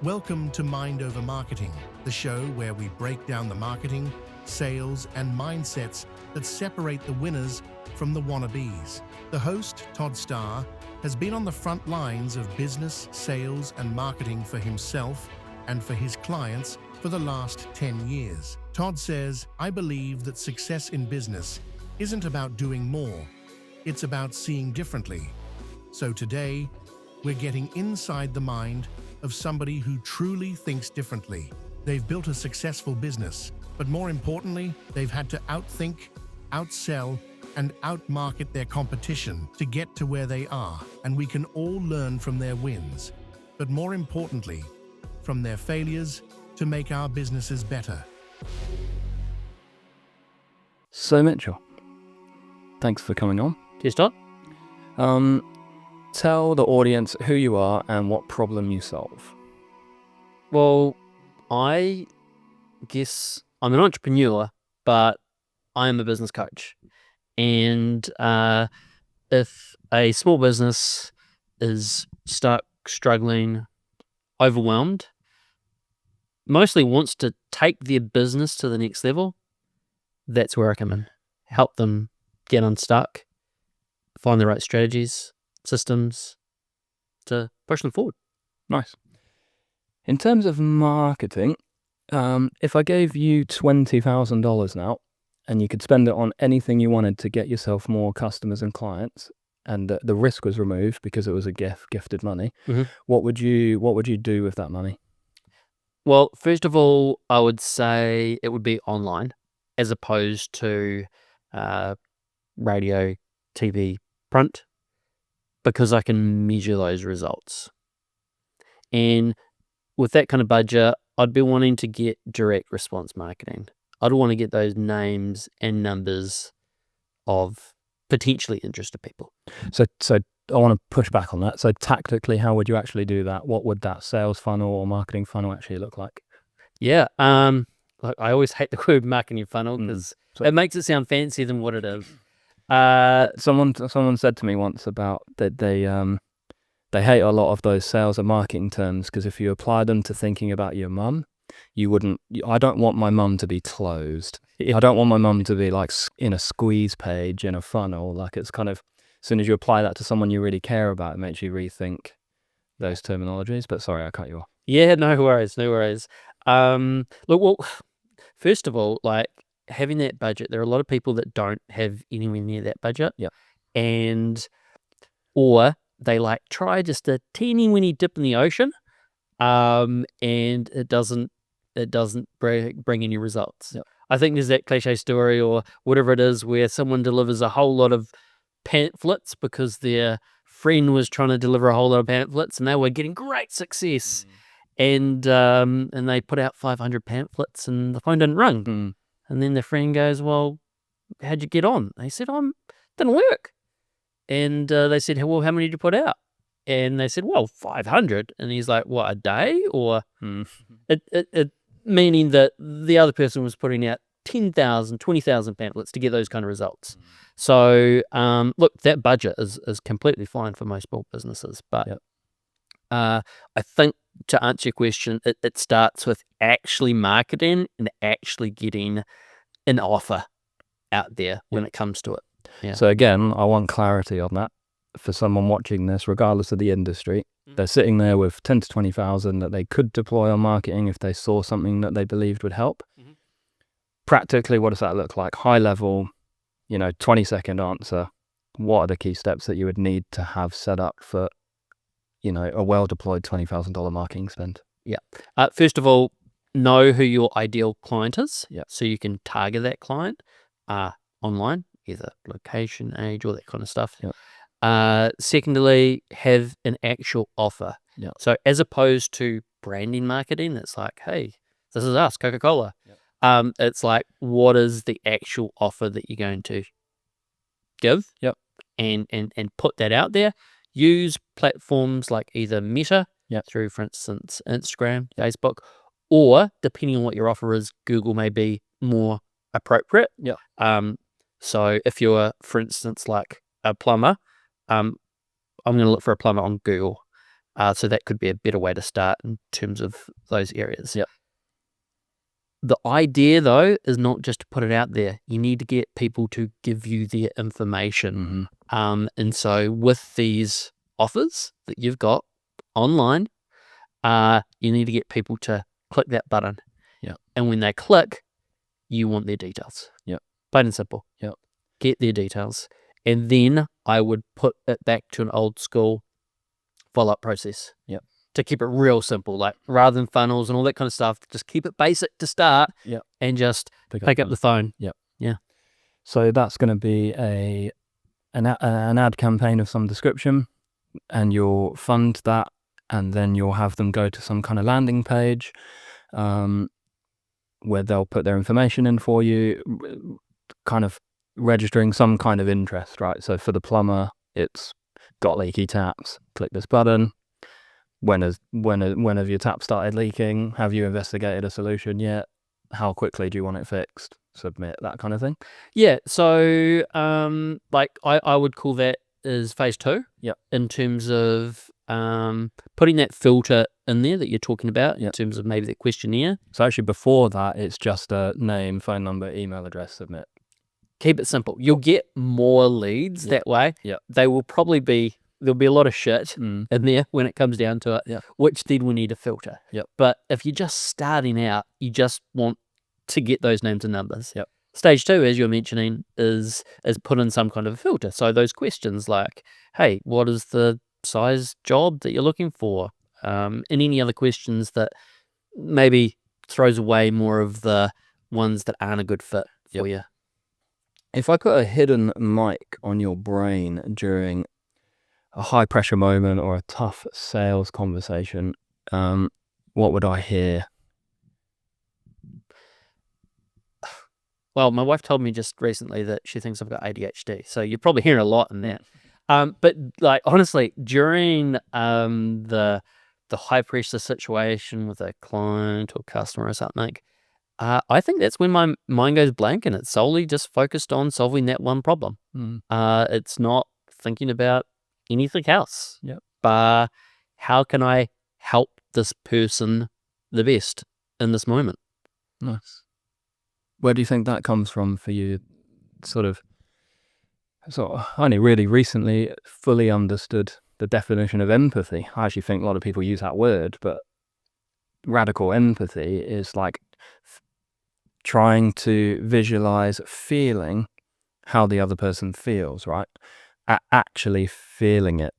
Welcome to Mind Over Marketing, the show where we break down the marketing, sales, and mindsets that separate the winners from the wannabes. The host, Todd Starr, has been on the front lines of business, sales, and marketing for himself and for his clients for the last 10 years. Todd says, "I believe that success in business isn't about doing more, it's about seeing differently." So today, we're getting inside the mind of somebody who truly thinks differently. They've built a successful business, but more importantly, they've had to outthink, outsell, and outmarket their competition to get to where they are. And we can all learn from their wins, but more importantly, from their failures to make our businesses better. So Mitchell, thanks for coming on. Cheers, Todd. Tell the audience who you are and what problem you solve. Well, I guess I'm an entrepreneur, but I am a business coach. And if a small business is stuck, struggling, overwhelmed, mostly wants to take their business to the next level, that's where I come in. Help them get unstuck, find the right strategies, systems to push them forward. Nice. In terms of marketing, if I gave you $20,000 now and you could spend it on anything you wanted to get yourself more customers and clients, and the risk was removed because it was a gifted money, what would you do with that money? Well, first of all, I would say it would be online as opposed to radio, TV, print, because I can measure those results. And with that kind of budget, I'd be wanting to get direct response marketing. I'd want to get those names and numbers of potentially interested people. So I want to push back on that. So tactically, how would you actually do that? What would that sales funnel or marketing funnel actually look like? Yeah, like I always hate the word marketing funnel because it makes it sound fancier than what it is. Someone said to me once about that they hate a lot of those sales and marketing terms because if you apply them to thinking about your mum, I don't want my mum to be closed. I don't want my mum to be like in a squeeze page in a funnel. Like it's kind of, as soon as you apply that to someone you really care about, it makes you rethink those terminologies. But sorry, I cut you off. Yeah, no worries. Look, well, first of all, like having that budget, there are a lot of people that don't have anywhere near that budget. Yeah. Or they like try just a teeny weeny dip in the ocean, and it doesn't bring any results. Yep. I think there's that cliche story or whatever it is where someone delivers a whole lot of pamphlets because their friend was trying to deliver a whole lot of pamphlets and they were getting great success. And they put out 500 pamphlets and the phone didn't ring. And then the friend goes, "Well, how'd you get on?" They said, "Didn't work." And they said, "Well, how many did you put out?" And they said, "Well, 500. And he's like, "What, a day?" Or it meaning that the other person was putting out 10,000, 20,000 pamphlets to get those kind of results. So, look, that budget is completely fine for most small businesses. But I think to answer your question, it starts with actually marketing and actually getting an offer out there when it comes to it. Yeah. So again, I want clarity on that for someone watching this, regardless of the industry. They're sitting there with 10 to 20,000 that they could deploy on marketing if they saw something that they believed would help. Practically, what does that look like? High level, 20-second answer. What are the key steps that you would need to have set up for a well-deployed $20,000 marketing spend? Yeah. First of all, know who your ideal client is. Yeah. So you can target that client online, either location, age, all that kind of stuff. Yeah. Secondly, have an actual offer. Yeah. So as opposed to branding marketing, it's like, hey, this is us, Coca-Cola. Yeah. It's like, what is the actual offer that you're going to give? Yep. And put that out there. Use platforms like either Meta through, for instance, Instagram, Facebook, or depending on what your offer is, Google may be more appropriate. Yeah. So if you're, for instance, like a plumber, I'm going to look for a plumber on Google. So that could be a better way to start in terms of those areas. Yep. The idea, though, is not just to put it out there. You need to get people to give you their information. And so with these offers that you've got online, you need to get people to click that button. Yep. And when they click, you want their details. Yep. Plain and simple. Yep. Get their details. And then I would put it back to an old school follow-up process. Yep. To keep it real simple, like rather than funnels and all that kind of stuff, just keep it basic to start. Yep. And just pick up the phone. Yep. Yeah. So that's going to be an ad campaign of some description, and you'll fund that, and then you'll have them go to some kind of landing page where they'll put their information in for you, kind of registering some kind of interest, right? So for the plumber, it's got leaky taps, click this button. When have your taps started leaking? Have you investigated a solution yet? How quickly do you want it fixed? Submit, that kind of thing. Yeah. So like I would call that as phase 2. Yep. In terms of putting that filter in there that you're talking about, in terms of maybe the questionnaire. So actually before that, it's just a name, phone number, email address, submit. Keep it simple. You'll get more leads that way. Yep. They will probably be, there'll be a lot of shit in there when it comes down to it, which then we need to filter. Yep. But if you're just starting out, you just want to get those names and numbers. Yep. Stage 2, as you're mentioning, is put in some kind of a filter. So those questions like, hey, what is the size job that you're looking for? And any other questions that maybe throws away more of the ones that aren't a good fit for you. If I put a hidden mic on your brain during a high pressure moment or a tough sales conversation, what would I hear? Well, my wife told me just recently that she thinks I've got ADHD, so you're probably hearing a lot in that. But like honestly, during the high pressure situation with a client or customer or something, I think that's when my mind goes blank and it's solely just focused on solving that one problem. It's not thinking about anything else. Yep. But how can I help this person the best in this moment? Nice. Where do you think that comes from for you? Sort of only really recently fully understood the definition of empathy. I actually think a lot of people use that word, but radical empathy is like trying to visualize feeling how the other person feels, right? Actually feeling it,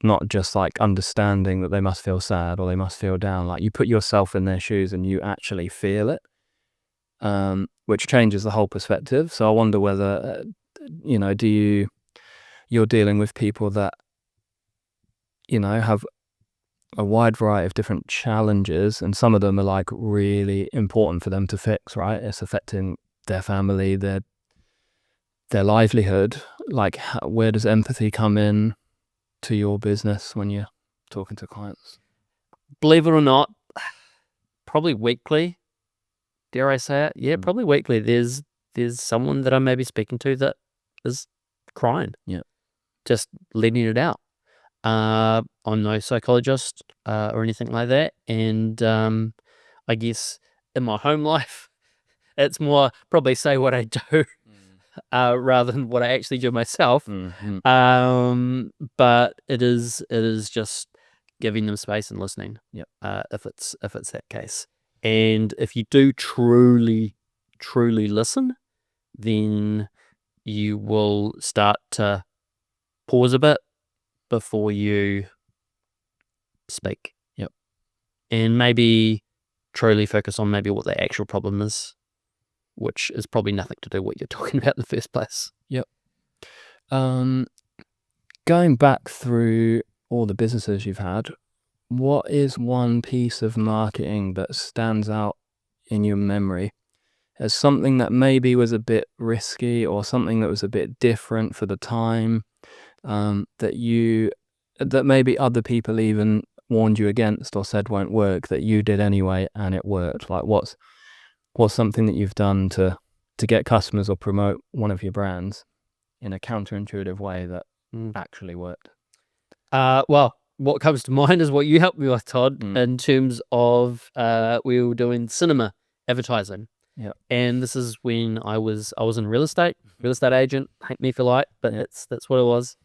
not just like understanding that they must feel sad or they must feel down. Like you put yourself in their shoes and you actually feel it, which changes the whole perspective. So I wonder whether, you're dealing with people that, have a wide variety of different challenges, and some of them are like really important for them to fix, right? It's affecting their family, their livelihood. Like where does empathy come in to your business when you're talking to clients? Believe it or not, probably weekly. Dare I say it? Yeah, probably weekly. There's someone that I may be speaking to that is crying. Yeah. Just letting it out. I'm no psychologist or anything like that. And I guess in my home life, it's more probably say what I do rather than what I actually do myself. But it is just giving them space and listening. Yep. If it's that case. And if you do truly listen, then you will start to pause a bit before you speak. Yep. And maybe truly focus on maybe what the actual problem is, which is probably nothing to do with what you're talking about in the first place. Yep. Going back through all the businesses you've had, what is one piece of marketing that stands out in your memory as something that maybe was a bit risky or something that was a bit different for the time, that maybe other people even warned you against or said won't work, that you did anyway and it worked? Like what's something that you've done to get customers or promote one of your brands in a counterintuitive way that actually worked? Well, what comes to mind is what you helped me with, Todd, Mm. in terms of we were doing cinema advertising. Yeah. And this is when I was in real estate agent, hate me if you like, but that's what it was.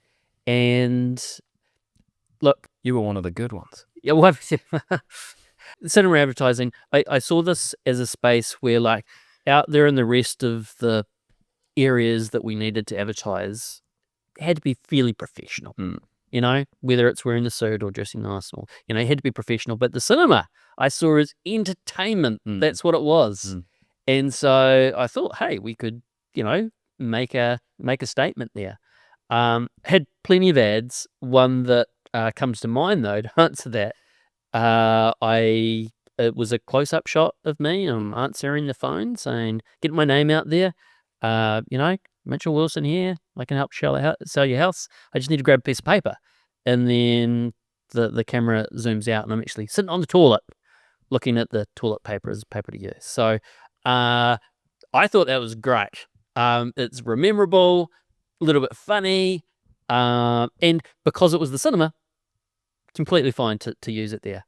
And look, You were one of the good ones. yeah, well, cinema advertising, I saw this as a space where, like, out there in the rest of the areas that we needed to advertise, it had to be fairly professional. Mm. You know, whether it's wearing the suit or dressing nice, or, you know, it had to be professional. But the cinema I saw as entertainment. Mm. That's what it was. Mm. And so I thought, hey, we could, you know, make a statement there. Had plenty of ads. One that comes to mind, though, to answer that, it was a close-up shot of me. I'm answering the phone, saying, "Get my name out there. You know, Mitchell Wilson here. I can help sell your house. I just need to grab a piece of paper." And then the camera zooms out, and I'm actually sitting on the toilet, looking at the toilet paper as paper to use. So I thought that was great. It's memorable, a little bit funny, and because it was the cinema, completely fine to use it there.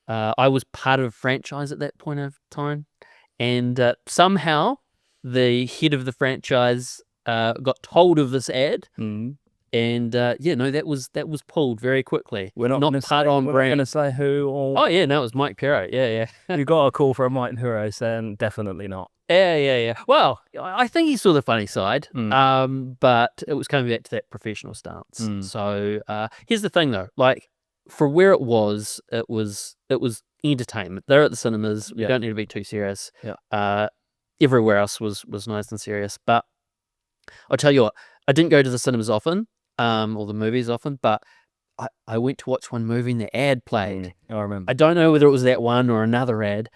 I was part of a franchise at that point of time, and somehow the head of the franchise got told of this ad, Mm. and that was pulled very quickly. We're not part on We're not brand. going to say who or... Oh yeah, no, it was Mike Pero. Yeah. You got a call from Mike Pero saying definitely not. Yeah. Well, I think he saw the funny side, Mm. but it was coming back to that professional stance. Mm. So here's the thing, though. Like, for where it was entertainment. They're at the cinemas. We don't need to be too serious. Yeah. Everywhere else was nice and serious. But I'll tell you what, I didn't go to the cinemas often, or the movies often, but I went to watch one movie and the ad played. I remember. I don't know whether it was that one or another ad,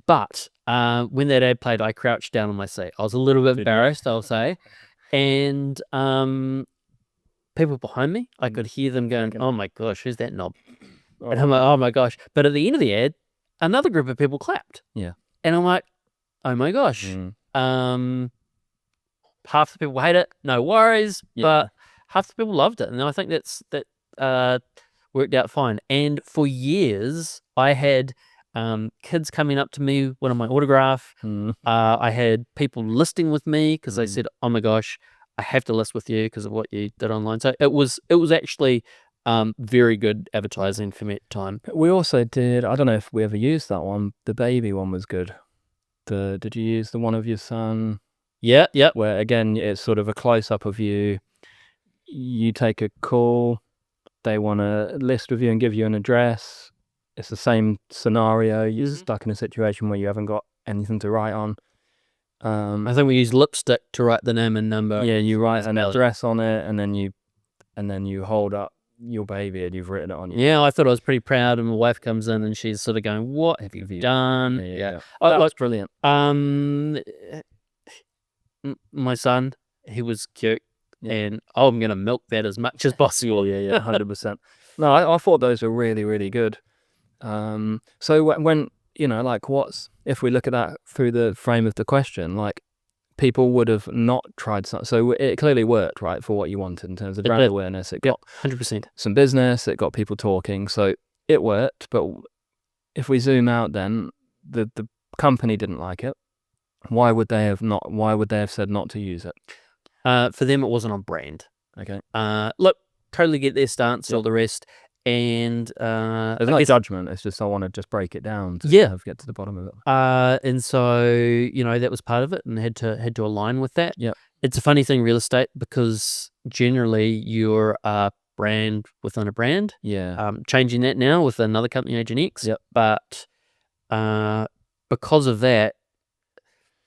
but when that ad played, I crouched down on my seat. I was a little bit embarrassed, I'll say. And people behind me, I could hear them going, "Oh my gosh, who's that knob?" And I'm like, "Oh my gosh." But at the end of the ad, another group of people clapped. Yeah. And I'm like, "Oh my gosh." Half the people hate it, no worries, but half the people loved it. And I think that worked out fine. And for years, I had kids coming up to me, wanting my autograph. I had people listing with me because they said, "Oh my gosh, I have to list with you because of what you did online." So it was actually very good advertising for me at the time. We also did, I don't know if we ever used that one, the baby one was good. Did you use the one of your son? Yeah. Where, again, it's sort of a close-up of you. You take a call, they want to list with you and give you an address. It's the same scenario. You're stuck in a situation where you haven't got anything to write on. I think we used lipstick to write the name and number. Yeah, you write an address on it, and then you hold up your baby and you've written it on you. Yeah, I thought I was pretty proud, and my wife comes in and she's sort of going, "What have you done?" Yeah. That was brilliant. My son, he was cute, and I'm going to milk that as much as possible. Yeah, 100%. No, I thought those were really, really good. So when you know, like, if we look at that through the frame of the question, like, people would have not tried something. So it clearly worked, right, for what you wanted in terms of brand awareness. It got 100%. some business, it got people talking, so it worked. But if we zoom out, then the company didn't like it. Why would they have said not to use it? For them, it wasn't on brand. Okay. Look, totally get their stance, all the rest. And there's no judgment. It's just I want to just break it down to get to the bottom of it. And so, you know, that was part of it, and had to align with that. Yeah. It's a funny thing, real estate, because generally you're a brand within a brand. Yeah. Changing that now with another company, Agent X. Yep. But because of that,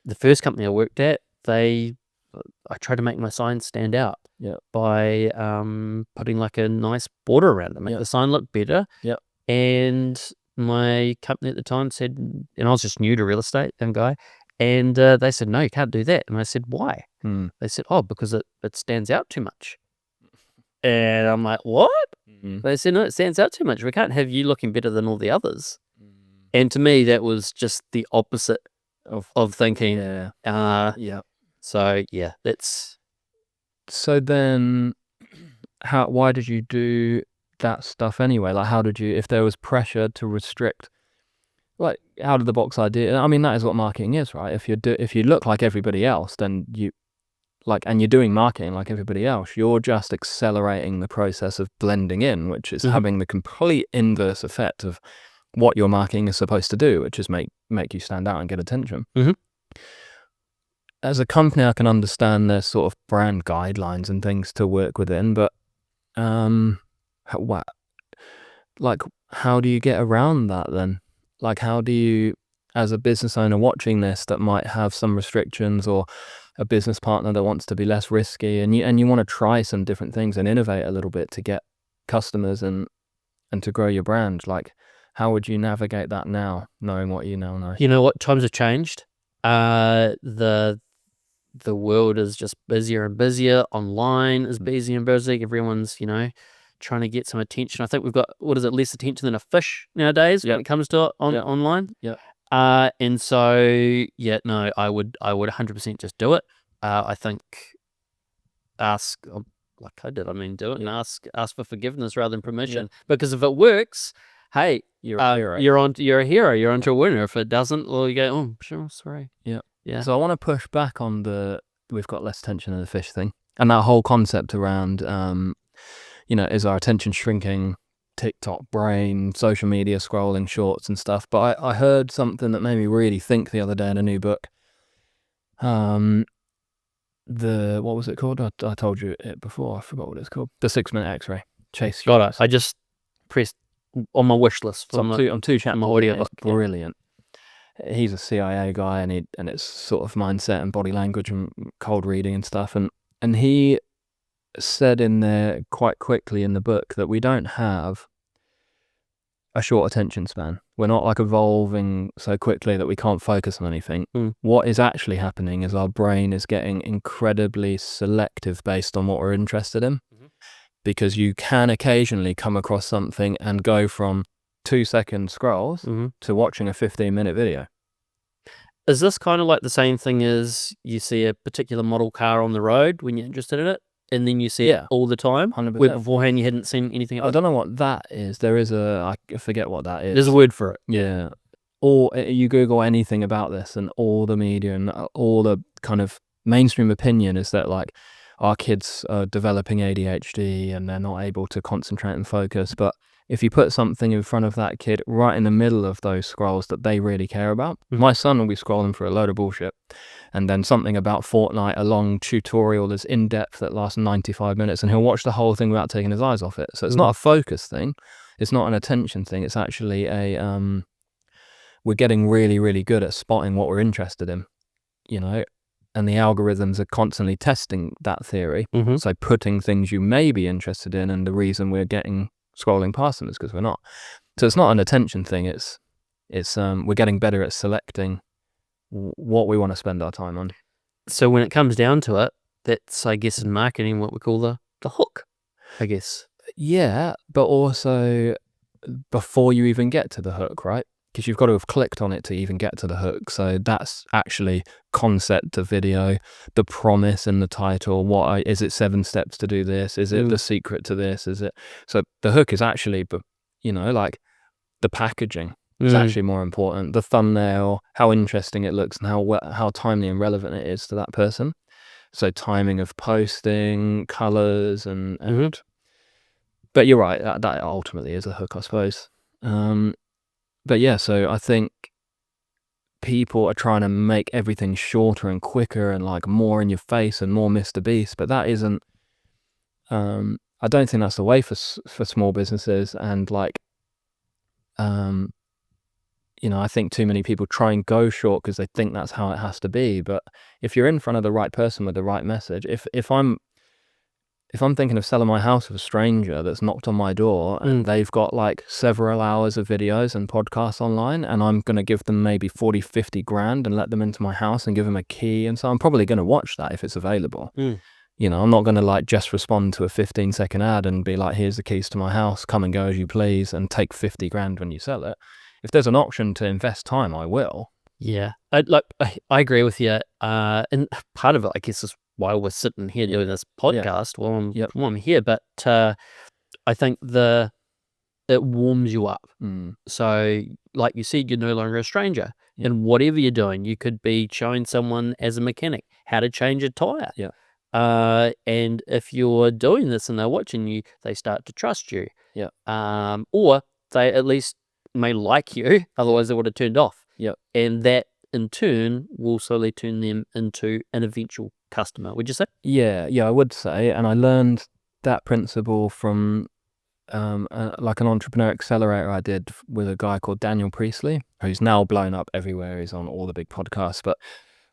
the first company I worked at, I tried to make my sign stand out. Yeah. By putting like a nice border around it, make the sign look better. Yeah. And my company at the time said, and I was just new to real estate, young guy, and they said, "No, you can't do that." And I said, "Why?" They said, "Oh, because it stands out too much." And I'm like, "What?" They said, "No, it stands out too much. We can't have you looking better than all the others." And to me, that was just the opposite of thinking. Yeah. So yeah, that's. So then, why did you do that stuff anyway? Like, how did you, if there was pressure to restrict, like, out of the box idea? I mean, that is what marketing is, right? If you look like everybody else, then and you're doing marketing like everybody else, you're just accelerating the process of blending in, which is having the complete inverse effect of what your marketing is supposed to do, which is make you stand out and get attention. As a company, I can understand there's sort of brand guidelines and things to work within, but how do you get around that then? Like, how do you, as a business owner watching this that might have some restrictions, or a business partner that wants to be less risky, and you want to try some different things and innovate a little bit to get customers and to grow your brand, like, how would you navigate that now, knowing what you now know? You know what? Times have changed. The world is just busier and busier. Online is busy and busy. Everyone's, trying to get some attention. I think we've got, less attention than a fish nowadays when it comes to it online. Yeah. And so, no, I would 100% just do it. I think ask, like I did, do it and ask for forgiveness rather than permission. Because if it works, hey, You're a hero. You're a hero. You're onto a winner. If it doesn't, well, you go, oh, sure, sorry. Yeah. So I want to push back on we've got less attention than the fish thing, and that whole concept around, is our attention shrinking? TikTok brain, social media scrolling, shorts and stuff. But I heard something that made me really think the other day in a new book. What was it called? I told you it before. I forgot what it's called. The 6-Minute X-Ray. Chase. Got it. I just pressed on my wish list. So I'm two chapters. My audio. It's brilliant. He's a CIA guy, and it's sort of mindset and body language and cold reading and stuff. And he said in there quite quickly in the book that we don't have a short attention span. We're not like evolving so quickly that we can't focus on anything. What is actually happening is our brain is getting incredibly selective based on what we're interested in, because you can occasionally come across something and go from 2-second scrolls to watching a 15-minute video. Is this kind of like the same thing as you see a particular model car on the road when you're interested in it, and then you see it all the time? 100%. Where beforehand you hadn't seen anything. I don't know what that is. There is I forget what that is. There's a word for it. Yeah. Or you Google anything about this, and all the media and all the kind of mainstream opinion is that, like, our kids are developing ADHD and they're not able to concentrate and focus. But if you put something in front of that kid right in the middle of those scrolls that they really care about, my son will be scrolling for a load of bullshit, and then something about Fortnite, a long tutorial that's in-depth that lasts 95 minutes, and he'll watch the whole thing without taking his eyes off it. So it's not a focus thing. It's not an attention thing. It's actually we're getting really, really good at spotting what we're interested in, and the algorithms are constantly testing that theory. So putting things you may be interested in, and the reason we're getting scrolling past them is because we're not. So it's not an attention thing. It's we're getting better at selecting what we want to spend our time on. So when it comes down to it, that's, I guess, in marketing what we call the hook, I guess. Yeah, but also before you even get to the hook, right? Because you've got to have clicked on it to even get to the hook. So that's actually concept of video, the promise in the title. Is it 7 steps to do this? Is it the secret to this? Is it? So the hook is actually, like the packaging is actually more important. The thumbnail, how interesting it looks, and how timely and relevant it is to that person. So timing of posting, colors, and but you're right. That ultimately is a hook, I suppose. But yeah, so I think people are trying to make everything shorter and quicker and like more in your face and more Mr. Beast, but that isn't, I don't think that's the way for small businesses. And like, I think too many people try and go short because they think that's how it has to be. But if you're in front of the right person with the right message, if I'm thinking of selling my house with a stranger that's knocked on my door and they've got like several hours of videos and podcasts online, and I'm going to give them maybe 40, 50 grand and let them into my house and give them a key. And so I'm probably going to watch that if it's available. I'm not going to like just respond to a 15-second ad and be like, here's the keys to my house, come and go as you please, and take 50 grand when you sell it. If there's an option to invest time, I will. Yeah, I agree with you. And part of it, I guess, is why we're sitting here doing this podcast while I'm here. But I think it warms you up. Mm. So, like you said, you're no longer a stranger. Yeah. And whatever you're doing, you could be showing someone as a mechanic how to change a tire. Yeah. And if you're doing this and they're watching you, they start to trust you. Yeah. Or they at least may like you, otherwise they would have turned off. Yeah. And that in turn will slowly turn them into an eventual customer, would you say? Yeah, I would say. And I learned that principle from like an entrepreneur accelerator I did with a guy called Daniel Priestley, who's now blown up everywhere. He's on all the big podcasts, but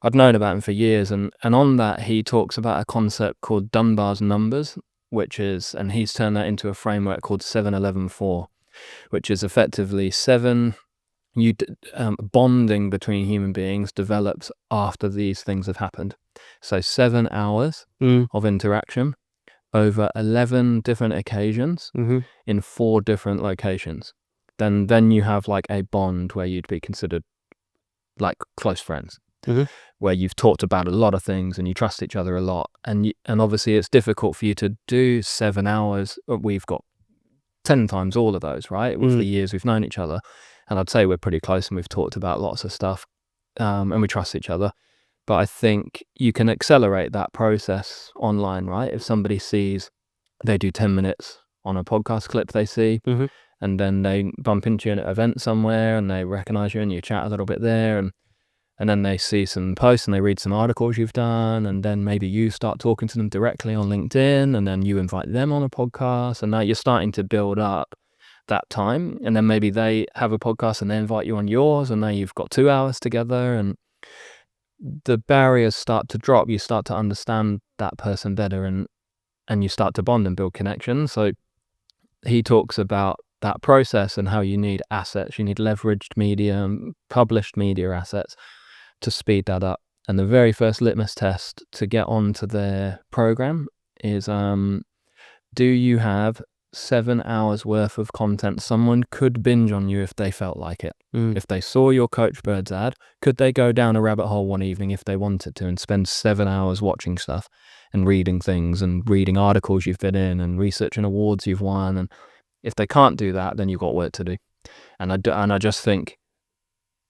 I'd known about him for years. And on that, he talks about a concept called Dunbar's numbers, and he's turned that into a framework called 7-11-4, which is effectively bonding between human beings develops after these things have happened. So 7 hours of interaction over 11 different occasions in 4 different locations. Then you have like a bond where you'd be considered like close friends, where you've talked about a lot of things and you trust each other a lot. And obviously it's difficult for you to do 7 hours. We've got 10 times all of those, right? With the years we've known each other. And I'd say we're pretty close and we've talked about lots of stuff, and we trust each other. But I think you can accelerate that process online, right? If somebody sees they do 10 minutes on a podcast clip they see, and then they bump into you at an event somewhere and they recognize you and you chat a little bit there, and then they see some posts and they read some articles you've done, and then maybe you start talking to them directly on LinkedIn, and then you invite them on a podcast, and now you're starting to build up that time. And then maybe they have a podcast and they invite you on yours, and now you've got 2 hours together, and the barriers start to drop. You start to understand that person better, and you start to bond and build connections. So he talks about that process and how you need assets. You need leveraged media, published media assets to speed that up. And the very first litmus test to get onto their program is, do you have 7 hours worth of content someone could binge on you if they felt like it? If they saw your Coach Birds ad, could they go down a rabbit hole one evening if they wanted to and spend 7 hours watching stuff and reading things and reading articles you've been in and researching awards you've won? And if they can't do that, then you've got work to do. And I just think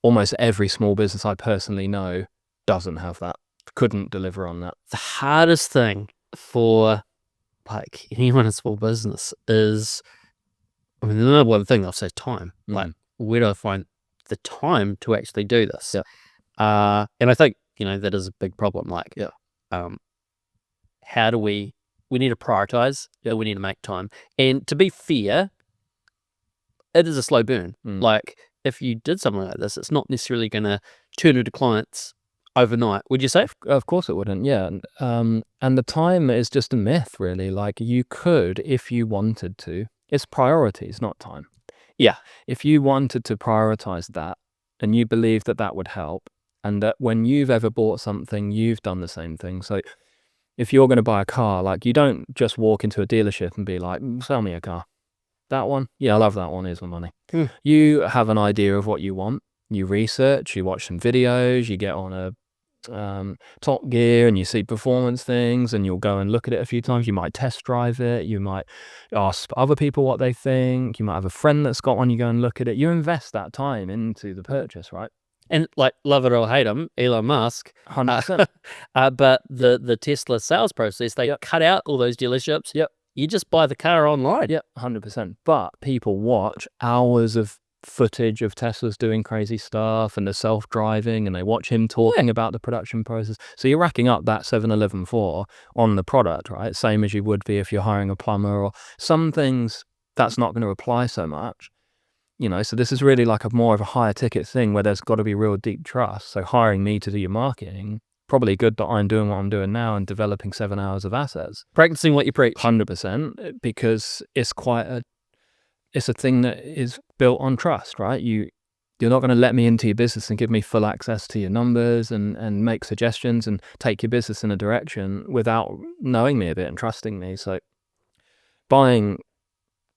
almost every small business I personally know doesn't have that, couldn't deliver on that. The hardest thing for like anyone in small business is, I mean, the number one thing they'll say is time. Like, where do I find the time to actually do this? And I think, that is a big problem. Like, how do we need to prioritize, we need to make time. And to be fair, it is a slow burn. Like, if you did something like this, it's not necessarily going to turn into clients overnight, would you say? Of course it wouldn't, yeah. And the time is just a myth, really. Like, you could, if you wanted to, it's priorities, not time. Yeah. If you wanted to prioritize that and you believe that that would help, and that when you've ever bought something, you've done the same thing. So if you're going to buy a car, like, you don't just walk into a dealership and be like, sell me a car. That one? Yeah, I love that one. Here's my money. You have an idea of what you want. You research, you watch some videos, you get on a Top Gear and you see performance things, and you'll go and look at it a few times. You might test drive it. You might ask other people what they think. You might have a friend that's got one. You go and look at it. You invest that time into the purchase, right? And like, love it or hate him, Elon Musk, 100%. but the Tesla sales process, they cut out all those dealerships. You just buy the car online. 100%. But people watch hours of footage of Teslas doing crazy stuff and the self-driving, and they watch him talking about the production process. So you're racking up that 7-11-4 on the product, right? Same as you would be if you're hiring a plumber, or some things that's not going to apply so much. So this is really like more of a higher ticket thing where there's got to be real deep trust. So hiring me to do your marketing, probably good that I'm doing what I'm doing now and developing 7 hours of assets. Practicing what you preach. 100%, because it's a thing that is built on trust, right? You're not going to let me into your business and give me full access to your numbers and make suggestions and take your business in a direction without knowing me a bit and trusting me. So buying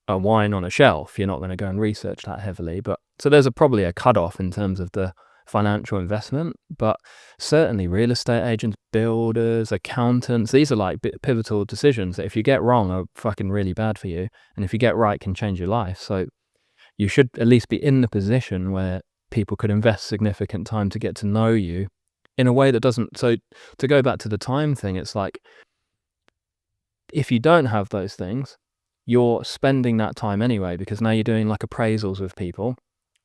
a wine on a shelf, you're not going to go and research that heavily. But so there's probably a cutoff in terms of the financial investment, but certainly real estate agents, builders, accountants, these are like pivotal decisions that if you get wrong are fucking really bad for you, and if you get right can change your life. So you should at least be in the position where people could invest significant time to get to know you in a way that doesn't. So to go back to the time thing, it's like if you don't have those things, you're spending that time anyway, because now you're doing like appraisals with people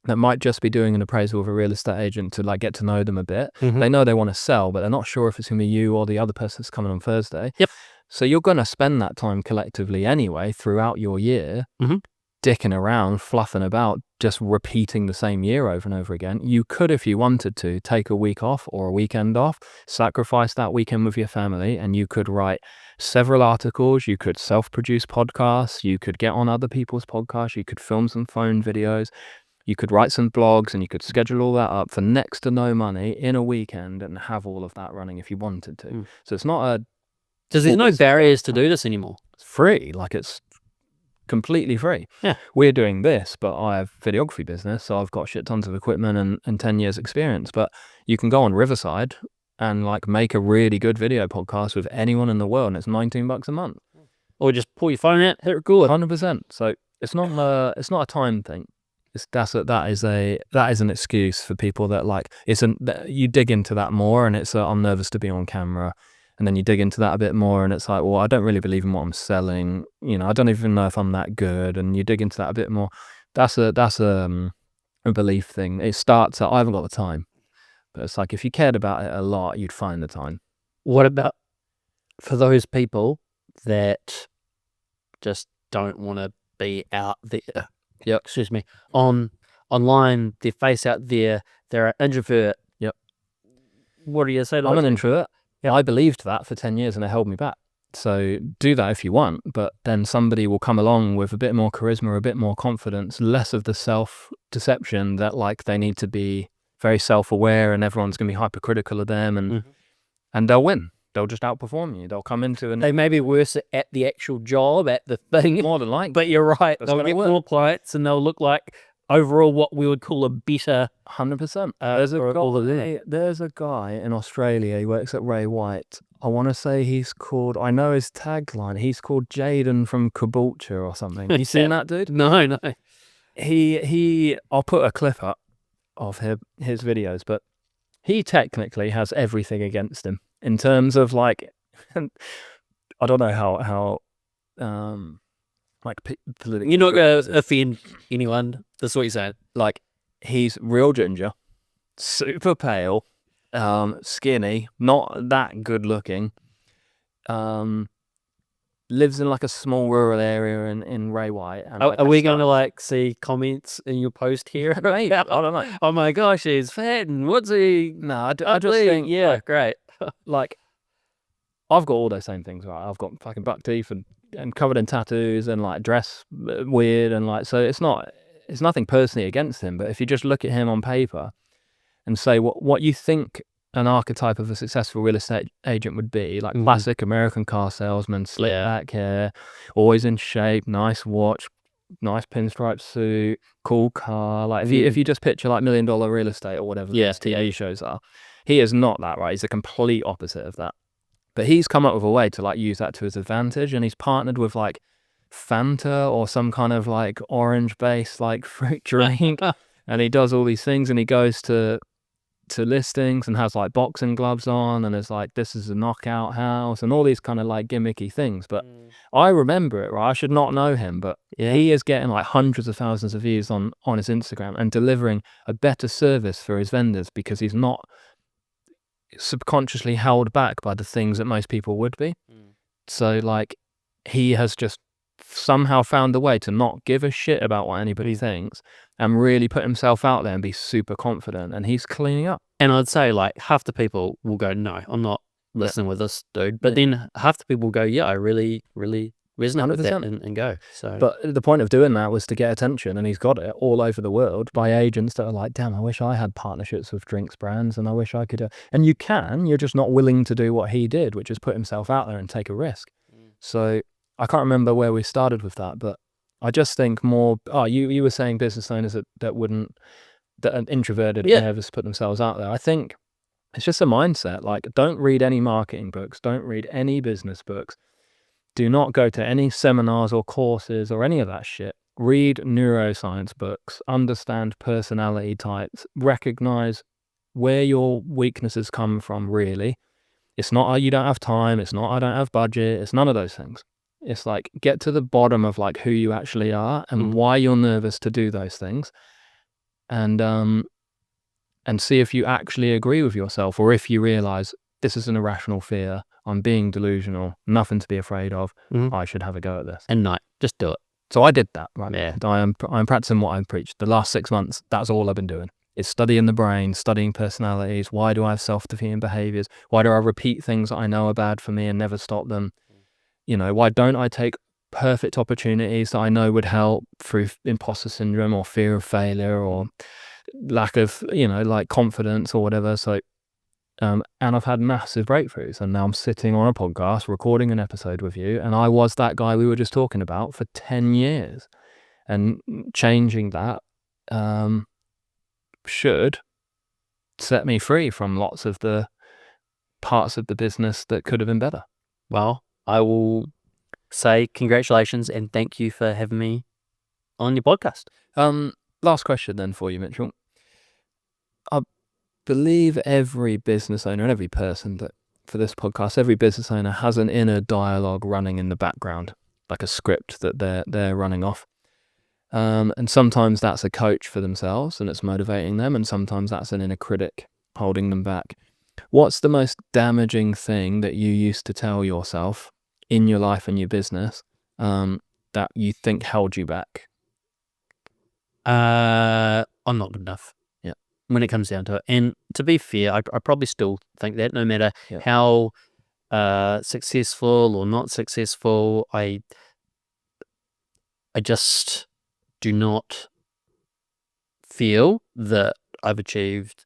that might just be doing an appraisal with a real estate agent to like get to know them a bit. They know they want to sell, but they're not sure if it's going to be you or the other person that's coming on Thursday. Yep. So you're going to spend that time collectively anyway throughout your year, dicking around, fluffing about, just repeating the same year over and over again. You could, if you wanted to, take a week off or a weekend off, sacrifice that weekend with your family, and you could write several articles, you could self-produce podcasts, you could get on other people's podcasts, you could film some phone videos, you could write some blogs, and you could schedule all that up for next to no money in a weekend and have all of that running if you wanted to. So it's not a... There's no barriers to do this anymore. It's free, like it's completely free. Yeah. We're doing this, but I have a videography business, so I've got shit tons of equipment and 10 years experience. But you can go on Riverside and like make a really good video podcast with anyone in the world, and it's $19 a month. Or just pull your phone out, hit record. 100%. So it's not a time thing. That is an excuse for people that like you dig into that more, and it's I'm nervous to be on camera. And then you dig into that a bit more, and it's like, well, I don't really believe in what I'm selling. You know, I don't even know if I'm that good. And you dig into that a bit more. That's a belief thing. It starts at, I haven't got the time. But it's like, if you cared about it a lot, you'd find the time. What about for those people that just don't want to be out there? Yep. Excuse me. Online, their face out there, they're an introvert. Yep. What do you say to I'm those an people? introvert. Yeah, I believed that for 10 years and it held me back. So do that if you want, but then somebody will come along with a bit more charisma, a bit more confidence, less of the self-deception that like they need to be very self-aware and everyone's going to be hypercritical of them, and they'll win. They'll just outperform you. They'll come into They may be worse at the actual job, at the thing. more than likely. But you're right. That's They'll gonna get work. more clients and they'll look like overall what we would call a better 100%. There's a guy in Australia, he works at Ray White. I want to say I know his tagline, he's called Jaden from Caboolture or something. You seen that dude? No. I'll put a clip up of his videos, but he technically has everything against him in terms of like, I don't know how like political. You're not going to offend anyone. That's what you're saying. Like, he's real ginger, super pale, skinny, not that good looking, lives in like a small rural area in Ray White. And Are we going to like see comments in your post here? I don't know. Oh my gosh, he's fat and what's he? No, I just think, yeah, like, great. like, I've got all those same things, right? I've got fucking buck teeth and covered in tattoos and like dress weird, and like, so it's nothing personally against him, but if you just look at him on paper and say what you think an archetype of a successful real estate agent would be, like classic American car salesman, slick back hair, always in shape, nice watch, nice pinstripe suit, cool car, like if you just picture like $1 Million Real Estate or whatever these TV shows are, he is not that, right? He's the complete opposite of that. But he's come up with a way to like use that to his advantage, and he's partnered with like Fanta or some kind of like orange-based like fruit drink, and he does all these things, and he goes to listings and has like boxing gloves on, and it's like, this is a knockout house, and all these kind of like gimmicky things. But I remember it, right? I should not know him, but he is getting like hundreds of thousands of views on his Instagram and delivering a better service for his vendors because he's not subconsciously held back by the things that most people would be. So like, he has just somehow found a way to not give a shit about what anybody thinks and really put himself out there and be super confident, and he's cleaning up. And I'd say like half the people will go, no, I'm not listening with this dude, but then half the people go, yeah, I really resonate with that, and go. So, but the point of doing that was to get attention, and he's got it all over the world by agents that are like, damn, I wish I had partnerships with drinks brands, and I wish I could and you're just not willing to do what he did, which is put himself out there and take a risk. So I can't remember where we started with that, but I just think more, you were saying business owners that wouldn't that an introverted, Yeah. nervous, put themselves out there. I think it's just a mindset. Like, don't read any marketing books. Don't read any business books. Do not go to any seminars or courses or any of that shit. Read neuroscience books. Understand personality types. Recognize where your weaknesses come from, really. It's not, oh, you don't have time. It's not, I don't have budget. It's none of those things. It's like, get to the bottom of like who you actually are and why you're nervous to do those things. And see if you actually agree with yourself, or if you realize this is an irrational fear, I'm being delusional, nothing to be afraid of, I should have a go at this. And no, just do it. So I did that, right? Yeah. I'm practicing what I've preached. The last 6 months, that's all I've been doing. Is studying the brain, studying personalities. Why do I have self-defeating behaviors? Why do I repeat things that I know are bad for me and never stop them? You know, why don't I take perfect opportunities that I know would help through imposter syndrome or fear of failure or lack of, you know, like confidence or whatever. So, and I've had massive breakthroughs, and now I'm sitting on a podcast recording an episode with you, and I was that guy we were just talking about for 10 years, and changing that should set me free from lots of the parts of the business that could have been better. Well, I will say congratulations and thank you for having me on your podcast. Last question then for you, Mitchell. I believe every business owner and every person that for this podcast, every business owner has an inner dialogue running in the background, like a script that they're running off. And sometimes that's a coach for themselves and it's motivating them, and sometimes that's an inner critic holding them back. What's the most damaging thing that you used to tell yourself in your life and your business that you think held you back? I'm not good enough. Yeah. When it comes down to it. And to be fair, I probably still think that no matter Yeah. how successful or not successful, I just do not feel that I've achieved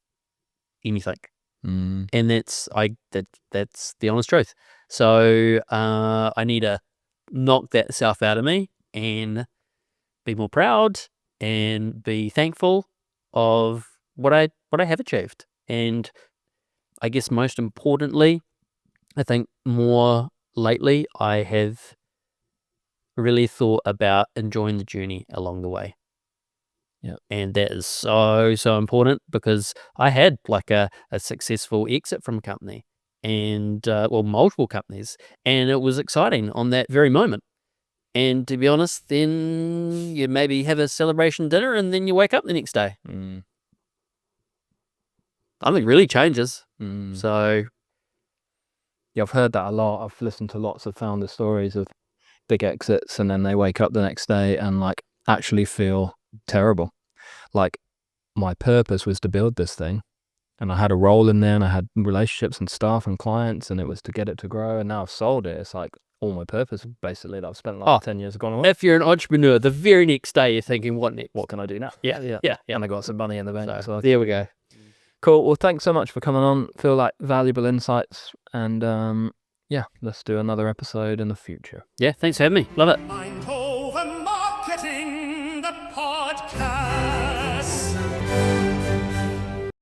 anything. And that's the honest truth. So I need to knock that self out of me and be more proud and be thankful of what I have achieved. And I guess most importantly, I think more lately I have really thought about enjoying the journey along the way. Yeah. And that is so important, because I had like a successful exit from a company and multiple companies, and it was exciting on that very moment. And to be honest, then you maybe have a celebration dinner and then you wake up the next day. Something really changes. So yeah, I've heard that a lot. I've listened to lots of founder stories of big exits, and then they wake up the next day and like actually feel terrible. Like, my purpose was to build this thing, and I had a role in there, and I had relationships and staff and clients, and it was to get it to grow, and now I've sold it. It's like all my purpose basically that I've spent the last 10 years gone away. if you're an entrepreneur, the very next day you're thinking, what next? What can I do now? Yeah. And I got some money in the bank. So there we go. Cool. Well, thanks so much for coming on. Feel like valuable insights, and let's do another episode in the future. Yeah, thanks for having me. Love it. Mind over marketing, the podcast.